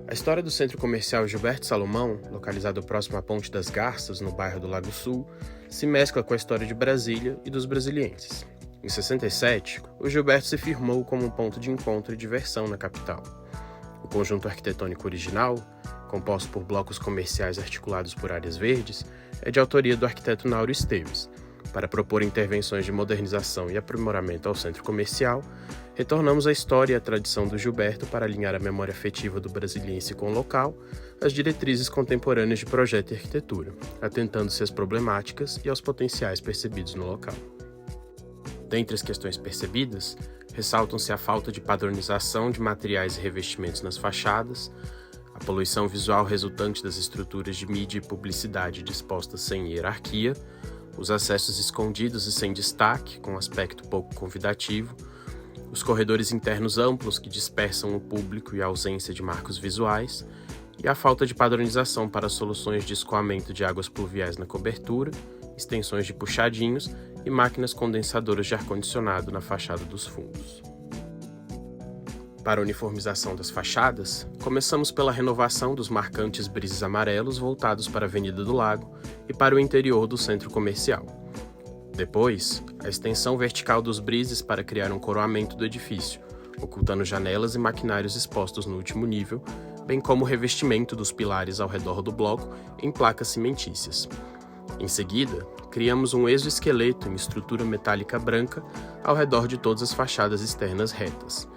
A história do centro comercial Gilberto Salomão, localizado próximo à Ponte das Garças, no bairro do Lago Sul, se mescla com a história de Brasília e dos brasilienses. Em 67, o Gilberto se firmou como um ponto de encontro e diversão na capital. O conjunto arquitetônico original, composto por blocos comerciais articulados por áreas verdes, é de autoria do arquiteto Nauro Esteves. Para propor intervenções de modernização e aprimoramento ao centro comercial, retornamos à história e à tradição do Gilberto para alinhar a memória afetiva do brasiliense com o local, as diretrizes contemporâneas de projeto e arquitetura, atentando-se às problemáticas e aos potenciais percebidos no local. Dentre as questões percebidas, ressaltam-se a falta de padronização de materiais e revestimentos nas fachadas, a poluição visual resultante das estruturas de mídia e publicidade dispostas sem hierarquia, os acessos escondidos e sem destaque, com aspecto pouco convidativo, os corredores internos amplos que dispersam o público e a ausência de marcos visuais, e a falta de padronização para soluções de escoamento de águas pluviais na cobertura, extensões de puxadinhos e máquinas condensadoras de ar-condicionado na fachada dos fundos. Para a uniformização das fachadas, começamos pela renovação dos marcantes brises amarelos voltados para a Avenida do Lago e para o interior do centro comercial. Depois, a extensão vertical dos brises para criar um coroamento do edifício, ocultando janelas e maquinários expostos no último nível, bem como o revestimento dos pilares ao redor do bloco em placas cimentícias. Em seguida, criamos um exoesqueleto em estrutura metálica branca ao redor de todas as fachadas externas retas.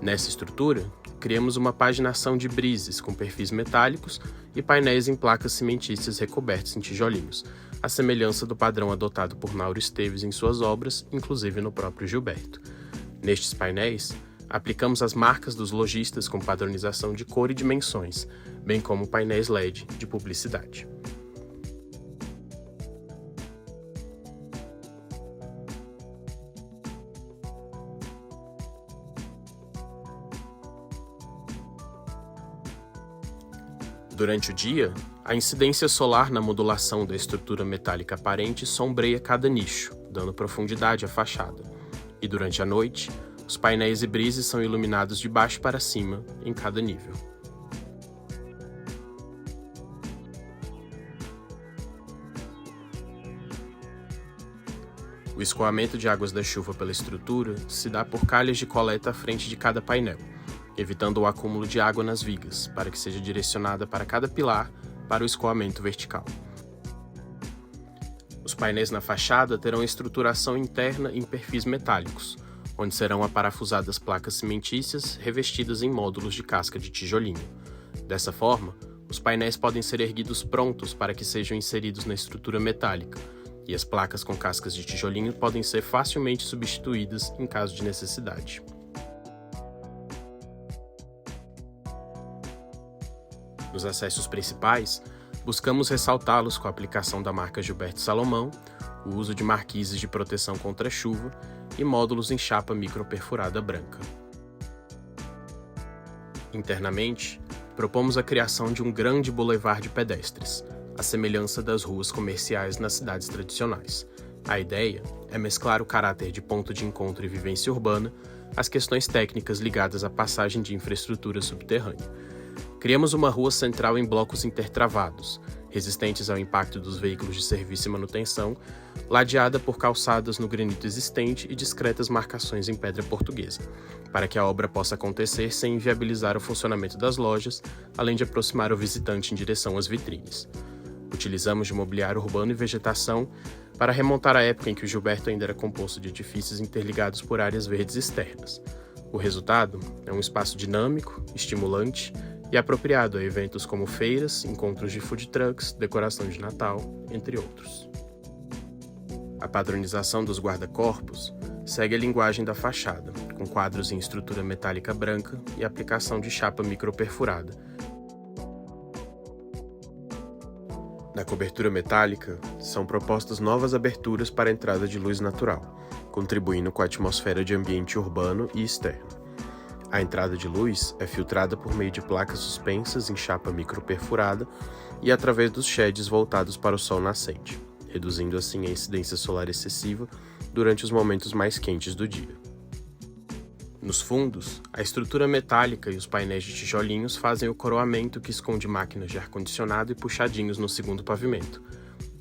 Nessa estrutura, criamos uma paginação de brises com perfis metálicos e painéis em placas cimentícias recobertos em tijolinhos, à semelhança do padrão adotado por Nauro Esteves em suas obras, inclusive no próprio Gilberto. Nestes painéis, aplicamos as marcas dos lojistas com padronização de cor e dimensões, bem como painéis LED de publicidade. Durante o dia, a incidência solar na modulação da estrutura metálica aparente sombreia cada nicho, dando profundidade à fachada. E durante a noite, os painéis e brises são iluminados de baixo para cima, em cada nível. O escoamento de águas da chuva pela estrutura se dá por calhas de coleta à frente de cada painel, evitando o acúmulo de água nas vigas, para que seja direcionada para cada pilar para o escoamento vertical. Os painéis na fachada terão estruturação interna em perfis metálicos, onde serão aparafusadas placas cimentícias revestidas em módulos de casca de tijolinho. Dessa forma, os painéis podem ser erguidos prontos para que sejam inseridos na estrutura metálica, e as placas com cascas de tijolinho podem ser facilmente substituídas em caso de necessidade. Nos acessos principais, buscamos ressaltá-los com a aplicação da marca Gilberto Salomão, o uso de marquises de proteção contra chuva e módulos em chapa microperfurada branca. Internamente, propomos a criação de um grande bulevar de pedestres, à semelhança das ruas comerciais nas cidades tradicionais. A ideia é mesclar o caráter de ponto de encontro e vivência urbana às questões técnicas ligadas à passagem de infraestrutura subterrânea. Criamos uma rua central em blocos intertravados, resistentes ao impacto dos veículos de serviço e manutenção, ladeada por calçadas no granito existente e discretas marcações em pedra portuguesa, para que a obra possa acontecer sem inviabilizar o funcionamento das lojas, além de aproximar o visitante em direção às vitrines. Utilizamos de mobiliário urbano e vegetação para remontar à época em que o Gilberto ainda era composto de edifícios interligados por áreas verdes externas. O resultado é um espaço dinâmico, estimulante e apropriado a eventos como feiras, encontros de food trucks, decoração de Natal, entre outros. A padronização dos guarda-corpos segue a linguagem da fachada, com quadros em estrutura metálica branca e aplicação de chapa microperfurada. Na cobertura metálica, são propostas novas aberturas para a entrada de luz natural, contribuindo com a atmosfera de ambiente urbano e externo. A entrada de luz é filtrada por meio de placas suspensas em chapa microperfurada e através dos sheds voltados para o sol nascente, reduzindo assim a incidência solar excessiva durante os momentos mais quentes do dia. Nos fundos, a estrutura metálica e os painéis de tijolinhos fazem o coroamento que esconde máquinas de ar-condicionado e puxadinhos no segundo pavimento.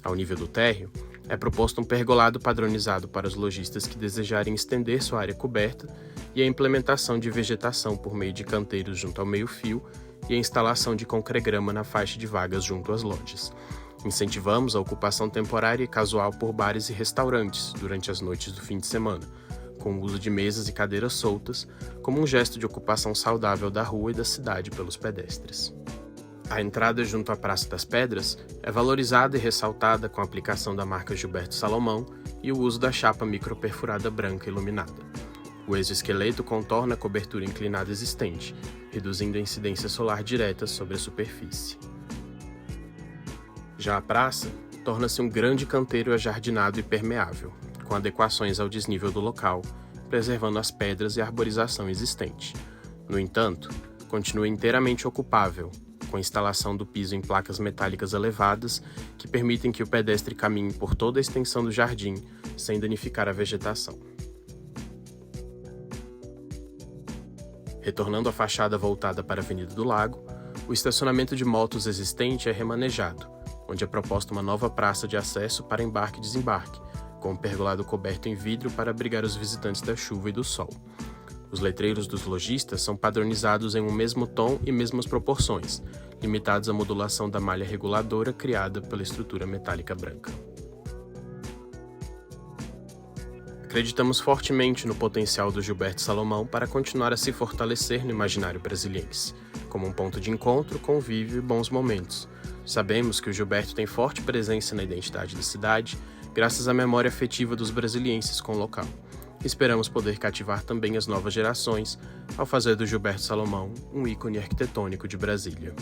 Ao nível do térreo, é proposto um pergolado padronizado para os lojistas que desejarem estender sua área coberta e a implementação de vegetação por meio de canteiros junto ao meio-fio e a instalação de concregrama na faixa de vagas junto às lojas. Incentivamos a ocupação temporária e casual por bares e restaurantes durante as noites do fim de semana, com o uso de mesas e cadeiras soltas, como um gesto de ocupação saudável da rua e da cidade pelos pedestres. A entrada junto à Praça das Pedras é valorizada e ressaltada com a aplicação da marca Gilberto Salomão e o uso da chapa microperfurada branca iluminada. O exoesqueleto contorna a cobertura inclinada existente, reduzindo a incidência solar direta sobre a superfície. Já a praça torna-se um grande canteiro ajardinado e permeável, com adequações ao desnível do local, preservando as pedras e a arborização existente. No entanto, continua inteiramente ocupável, com a instalação do piso em placas metálicas elevadas que permitem que o pedestre caminhe por toda a extensão do jardim, sem danificar a vegetação. Retornando à fachada voltada para a Avenida do Lago, o estacionamento de motos existente é remanejado, onde é proposta uma nova praça de acesso para embarque e desembarque, com um pergolado coberto em vidro para abrigar os visitantes da chuva e do sol. Os letreiros dos lojistas são padronizados em um mesmo tom e mesmas proporções, limitados à modulação da malha reguladora criada pela estrutura metálica branca. Acreditamos fortemente no potencial do Gilberto Salomão para continuar a se fortalecer no imaginário brasiliense, como um ponto de encontro, convívio e bons momentos. Sabemos que o Gilberto tem forte presença na identidade da cidade, graças à memória afetiva dos brasilienses com o local. Esperamos poder cativar também as novas gerações ao fazer do Gilberto Salomão um ícone arquitetônico de Brasília.